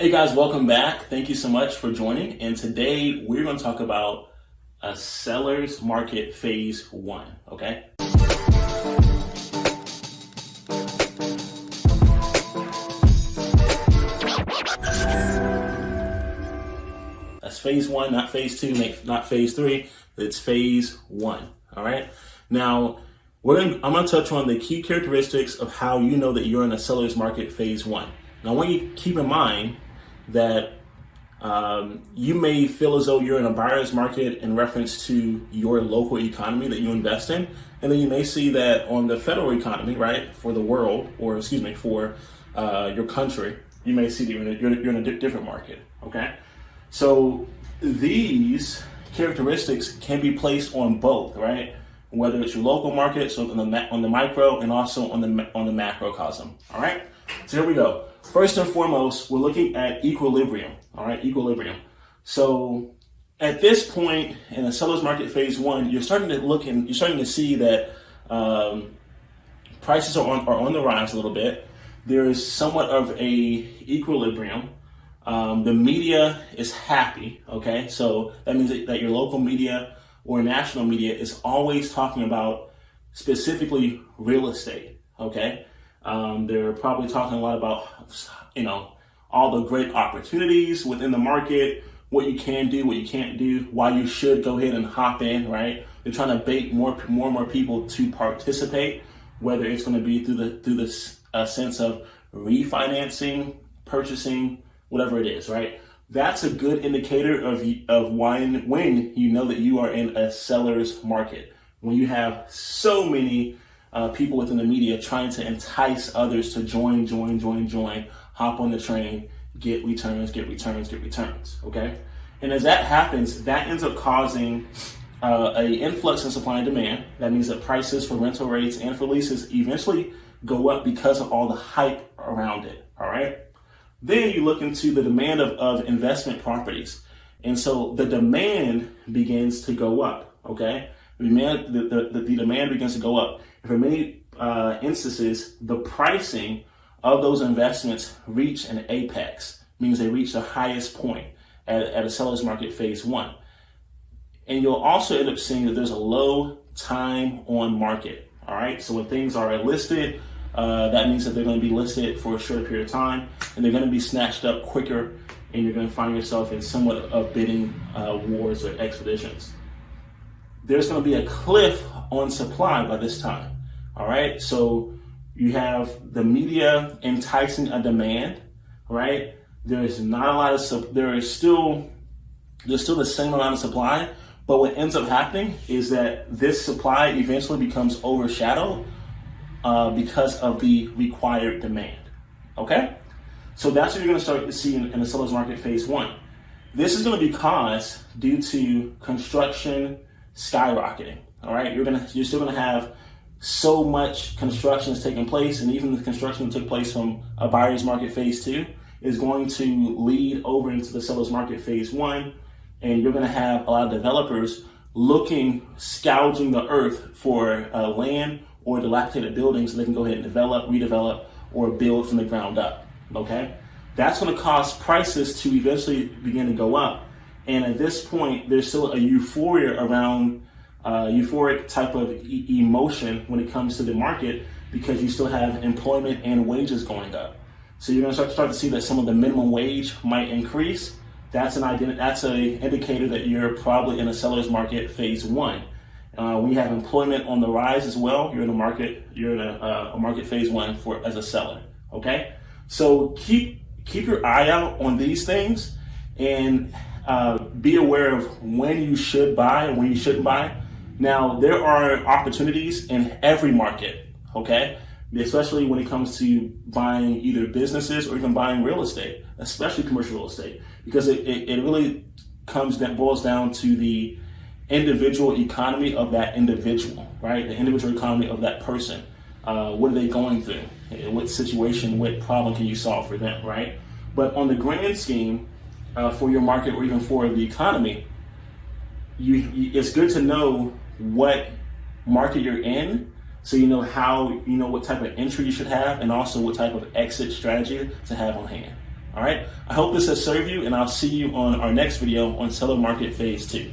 Hey guys, welcome back. Thank you so much for joining. And today we're going to talk about a seller's market phase one. Okay. That's phase one, not phase two, not phase three. It's phase one. All right. Now I'm going to touch on the key characteristics of how you know that you're in a seller's market phase one. Now I want you to keep in mind that you may feel as though you're in a buyer's market in reference to your local economy that you invest in. And then you may see that on the federal economy, right, for the world, or for your country, you may see that you're in a different market, okay? So these characteristics can be placed on both, right? Whether it's your local market, so on the micro, and also on the macrocosm, all right? So here we go. First and foremost, we're looking at equilibrium, all right, equilibrium. So at this point in the seller's market phase one, you're starting to see that prices are on the rise a little bit. There is somewhat of a equilibrium. The media is happy, okay? So that means that your local media or national media is always talking about specifically real estate, okay? They're probably talking a lot about, all the great opportunities within the market, what you can do, what you can't do, why you should go ahead and hop in, right? They're trying to bait more and more people to participate, whether it's going to be through this sense of refinancing, purchasing, whatever it is, right? That's a good indicator of when you know that you are in a seller's market. When you have so many people within the media trying to entice others to join, hop on the train, get returns, okay? And as that happens, that ends up causing an influx in supply and demand. That means that prices for rental rates and for leases eventually go up because of all the hype around it, all right? Then you look into the demand of investment properties. And so the demand begins to go up, okay? The demand begins to go up. And for many instances, the pricing of those investments reach an apex, means they reach the highest point at a seller's market phase one. And you'll also end up seeing that there's a low time on market, all right? So when things are listed, that means that they're going to be listed for a shorter period of time, and they're going to be snatched up quicker, and you're going to find yourself in somewhat of bidding wars or expeditions. There's going to be a cliff on supply by this time, all right? So you have the media enticing a demand, right? There's not a lot of, there's still the same amount of supply, but what ends up happening is that this supply eventually becomes overshadowed because of the required demand, okay? So that's what you're going to start to see in the seller's market phase one. This is going to be caused due to construction skyrocketing, all right? You're still going to have so much construction is taking place, and even the construction that took place from a buyer's market phase two is going to lead over into the seller's market phase one, and you're going to have a lot of developers scourging the earth for land or dilapidated buildings so they can go ahead and develop, redevelop, or build from the ground up, okay? That's going to cause prices to eventually begin to go up. And at this point, there's still a euphoria around euphoric type of emotion when it comes to the market because you still have employment and wages going up. So you're going to start to see that some of the minimum wage might increase. That's an indicator that you're probably in a seller's market phase one. When you have employment on the rise as well, you're in a market phase one as a seller. Okay, so keep your eye out on these things and be aware of when you should buy and when you shouldn't buy. Now, there are opportunities in every market, okay? Especially when it comes to buying either businesses or even buying real estate, especially commercial real estate, because it really boils down to the individual economy of that individual, right? The individual economy of that person. What are they going through? What situation, what problem can you solve for them, right? But on the grand scheme, for your market or even for the economy, it's good to know what market you're in, so you know what type of entry you should have, and also what type of exit strategy to have on hand. All right. I hope this has served you, and I'll see you on our next video on seller market phase 2.